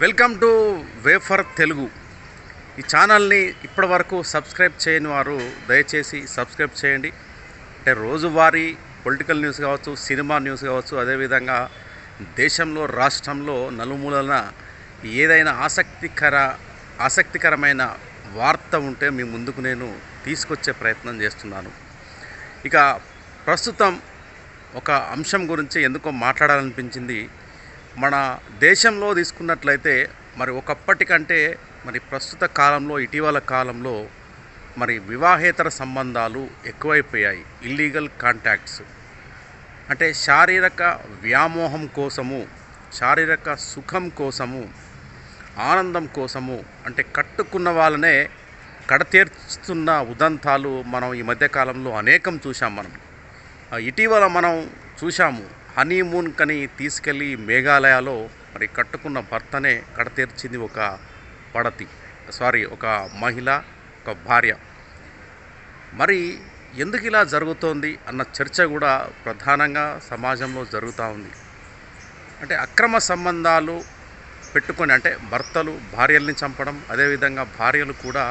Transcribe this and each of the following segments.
Welcome to wafer Telugu. ఈ ఛానల్ని ఇప్పటి వరకు సబ్స్క్రైబ్ చేయని వారు దయచేసి సబ్స్క్రైబ్ చేయండి. అంటే రోజువారీ పొలిటికల్ న్యూస్ కావచ్చు, సినిమా న్యూస్ కావచ్చు, అదేవిధంగా దేశంలో రాష్ట్రంలో నలుమూలన ఏదైనా ఆసక్తికరమైన వార్త ఉంటే మీ ముందుకు నేను తీసుకొచ్చే ప్రయత్నం చేస్తున్నాను. ఇక ప్రస్తుతం ఒక అంశం గురించి ఎందుకో మాట్లాడాలనిపించింది. మన దేశంలో తీసుకున్నట్లయితే మరి ఒకప్పటికంటే మరి ప్రస్తుత కాలంలో, ఇటీవల కాలంలో మరి వివాహేతర సంబంధాలు ఎక్కువైపోయాయి. ఇల్లీగల్ కాంటాక్ట్స్ అంటే శారీరక వ్యామోహం కోసము, శారీరక సుఖం కోసము, ఆనందం కోసము అంటే కట్టుకున్న వాళ్ళనే కడతీర్చుతున్న ఉదంతాలు మనం ఈ మధ్యకాలంలో అనేకం చూసాం. ఇటీవల మనం చూసాము, హనీమూన్ కని తీసుకెళ్ళి మేఘాలయలో మరి కట్టుకున్న భర్తనే కడతీర్చింది ఒక మహిళ, ఒక భార్య. మరి ఎందుకు ఇలా జరుగుతోంది అన్న చర్చ కూడా ప్రధానంగా సమాజంలో జరుగుతూ ఉంది. అంటే అక్రమ సంబంధాలు పెట్టుకొని అంటే భర్తలు భార్యల్ని చంపడం, అదేవిధంగా భార్యలు కూడా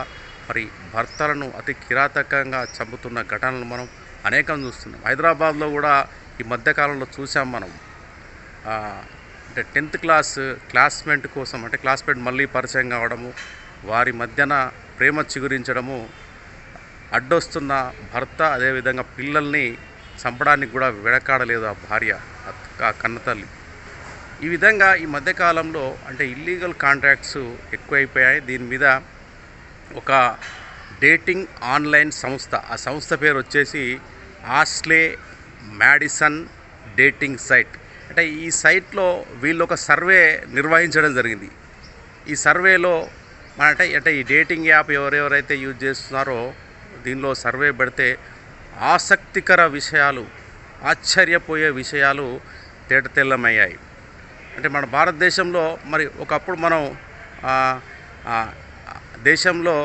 మరి భర్తలను అతి కిరాతకంగా చంపుతున్న ఘటనలు మనం అనేకం చూస్తున్నాం. హైదరాబాద్లో కూడా ఈ మధ్యకాలంలో చూసాం మనం. అంటే 10th క్లాస్మేట్ కోసం అంటే క్లాస్మేట్ మళ్ళీ పరిచయం కావడము, వారి మధ్యన ప్రేమ చిగురించడము, అడ్డొస్తున్న భర్త అదేవిధంగా పిల్లల్ని చంపడానికి కూడా వెనకాడలేదు ఆ భార్య, ఆ కన్నతల్లి. ఈ విధంగా ఈ మధ్యకాలంలో అంటే ఇల్లీగల్ కాంట్రాక్ట్స్ ఎక్కువైపోయాయి. దీని మీద ఒక డేటింగ్ ఆన్లైన్ సంస్థ, ఆ సంస్థ పేరు వచ్చేసి ఆస్లే మ్యాడిసన్ డేటింగ్ సైట్. అంటే ఈ సైట్లో వీళ్ళు ఒక సర్వే నిర్వహించడం జరిగింది. ఈ సర్వేలో అంటే ఈ డేటింగ్ యాప్ ఎవరెవరైతే యూజ్ చేస్తున్నారో దీనిలో సర్వే పెడితే ఆసక్తికర విషయాలు, ఆశ్చర్యపోయే విషయాలు తేటతెల్లమయ్యాయి. అంటే మన భారతదేశంలో మరి ఒకప్పుడు మనం దేశంలో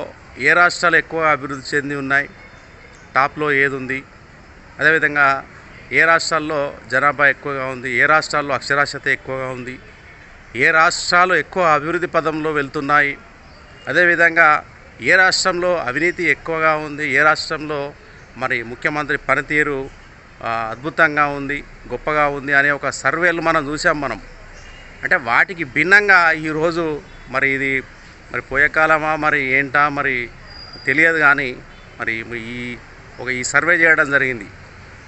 ఏ రాష్ట్రాలు ఎక్కువగా అభివృద్ధి చెంది ఉన్నాయి, టాప్లో ఏది ఉంది, అదేవిధంగా ఏ రాష్ట్రాల్లో జనాభా ఎక్కువగా ఉంది, ఏ రాష్ట్రాల్లో అక్షరాస్యత ఎక్కువగా ఉంది, ఏ రాష్ట్రాలు ఎక్కువ అభివృద్ధి పదంలో వెళ్తున్నాయి, అదేవిధంగా ఏ రాష్ట్రంలో అవినీతి ఎక్కువగా ఉంది, ఏ రాష్ట్రంలో మరి ముఖ్యమంత్రి పనితీరు అద్భుతంగా ఉంది, గొప్పగా ఉంది అనే ఒక సర్వేలు మనం చూసాం. అంటే వాటికి భిన్నంగా ఈరోజు మరి ఇది మరి పోయే కాలమా మరి ఏంటా మరి తెలియదు, కానీ మరి ఈ సర్వే చేయడం జరిగింది.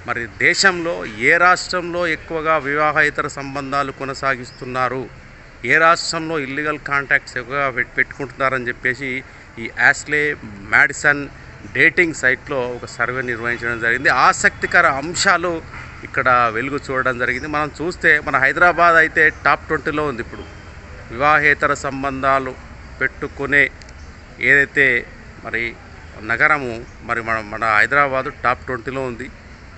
మరి దేశంలో ఏ రాష్ట్రంలో ఎక్కువగా వివాహేతర సంబంధాలు కొనసాగిస్తున్నారు, ఏ రాష్ట్రంలో ఇల్లీగల్ కాంటాక్ట్స్ ఎక్కువగా పెట్టుకుంటున్నారని చెప్పేసి ఈ ఆస్లే మ్యాడిసన్ డేటింగ్ సైట్లో ఒక సర్వే నిర్వహించడం జరిగింది. ఆసక్తికర అంశాలు ఇక్కడ వెలుగు చూడడం జరిగింది. మనం చూస్తే మన హైదరాబాద్ అయితే టాప్ 20లో ఉంది. ఇప్పుడు వివాహేతర సంబంధాలు పెట్టుకునే ఏదైతే మరి నగరము మరి మన హైదరాబాదు టాప్ 20లో ఉంది.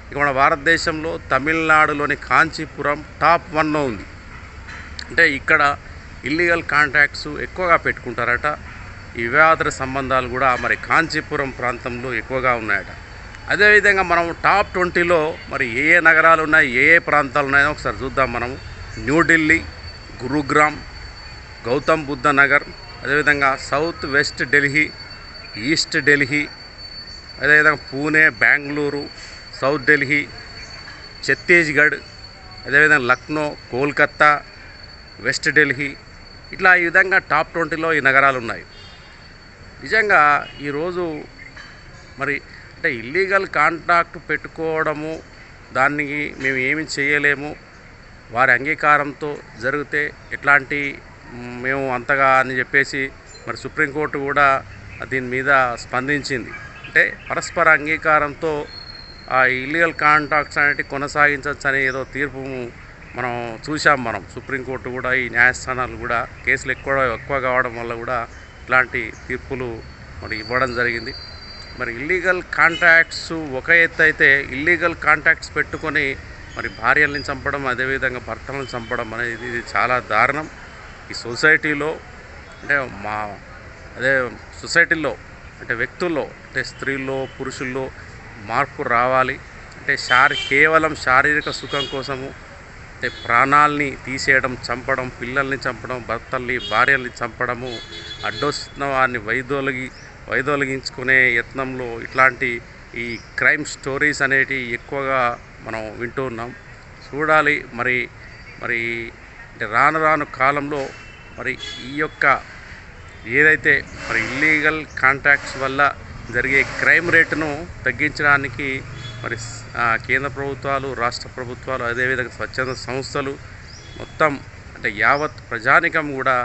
ఇక మన భారతదేశంలో తమిళనాడులోని కాంచీపురం టాప్ 1లో ఉంది. అంటే ఇక్కడ ఇల్లీగల్ కాంట్రాక్ట్స్ ఎక్కువగా పెట్టుకుంటారట. ఈ వివాహేతర సంబంధాలు కూడా మరి కాంచీపురం ప్రాంతంలో ఎక్కువగా ఉన్నాయట. అదేవిధంగా మనం టాప్ 20లో మరి ఏ నగరాలు ఉన్నాయి, ఏ ప్రాంతాలు ఉన్నాయో ఒకసారి చూద్దాం. మనము న్యూఢిల్లీ, గురుగ్రామ్, గౌతమ్ బుద్ధ నగర్, అదేవిధంగా south west Delhi, east Delhi, అదేవిధంగా పూణే, బెంగళూరు, సౌత్ ఢిల్లీ, ఛత్తీస్గఢ్, అదేవిధంగా లక్నో, కోల్కత్తా, వెస్ట్ ఢిల్లీ, ఇట్లా ఈ విధంగా టాప్ 20లో ఈ నగరాలు ఉన్నాయి. నిజంగా ఈరోజు మరి అంటే ఇల్లీగల్ కాంట్రాక్ట్ పెట్టుకోవడము, దానికి మేము ఏమి చేయలేము, వారి అంగీకారంతో జరిగితే ఎట్లాంటి మేము అంతగా అని చెప్పేసి మరి సుప్రీంకోర్టు కూడా దీని మీద స్పందించింది. అంటే పరస్పర అంగీకారంతో ఆ ఇల్లీగల్ కాంట్రాక్ట్స్ అనేవి కొనసాగించవచ్చు అనే ఏదో తీర్పు మనం చూసాం. సుప్రీంకోర్టు కూడా ఈ న్యాయస్థానాలు కూడా కేసులు ఎక్కువ కావడం వల్ల కూడా ఇట్లాంటి తీర్పులు మరి ఇవ్వడం జరిగింది. మరి ఇల్లీగల్ కాంట్రాక్ట్స్ ఒక ఎత్తు అయితే, ఇల్లీగల్ కాంట్రాక్ట్స్ పెట్టుకొని మరి భార్యల్ని చంపడం, అదేవిధంగా భర్తలను చంపడం అనేది ఇది చాలా దారుణం. ఈ సొసైటీలో అంటే సొసైటీలో అంటే వ్యక్తుల్లో అంటే స్త్రీల్లో, పురుషుల్లో మార్పు రావాలి. అంటే కేవలం శారీరక సుఖం కోసము అంటే ప్రాణాల్ని తీసేయడం, చంపడం, పిల్లల్ని చంపడం, భర్తల్ని భార్యల్ని చంపడము, అడ్డొస్తున్న వారిని వైదొలగించుకునే యత్నంలో ఇట్లాంటి ఈ క్రైమ్ స్టోరీస్ అనేటివి ఎక్కువగా మనం వింటూ ఉన్నాం. చూడాలి మరి మరి అంటే రాను రాను కాలంలో మరి ఈ యొక్క ఏదైతే మరి ఇల్లీగల్ కాంట్రాక్ట్స్ వల్ల జరిగే క్రైమ్ రేటును తగ్గించడానికి మరి కేంద్ర ప్రభుత్వాలు, రాష్ట్ర ప్రభుత్వాలు, అదేవిధంగా స్వచ్ఛంద సంస్థలు మొత్తం అంటే యావత్ ప్రజానికం కూడా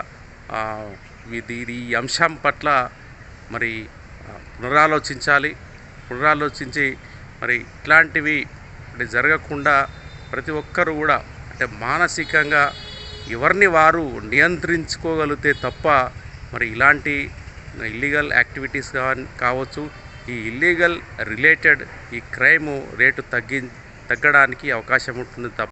ఈ అంశం పట్ల మరి పునరాలోచించి మరి ఇట్లాంటివి అంటే జరగకుండా ప్రతి ఒక్కరు కూడా అంటే మానసికంగా ఎవరిని వారు నియంత్రించుకోగలిగితే తప్ప మరి ఇలాంటి ఇల్లీగల్ యాక్టివిటీస్ కావచ్చు, ఈ ఇల్లీగల్ రిలేటెడ్ ఈ క్రైము రేటు తగ్గడానికి అవకాశం ఉంటుంది తప్ప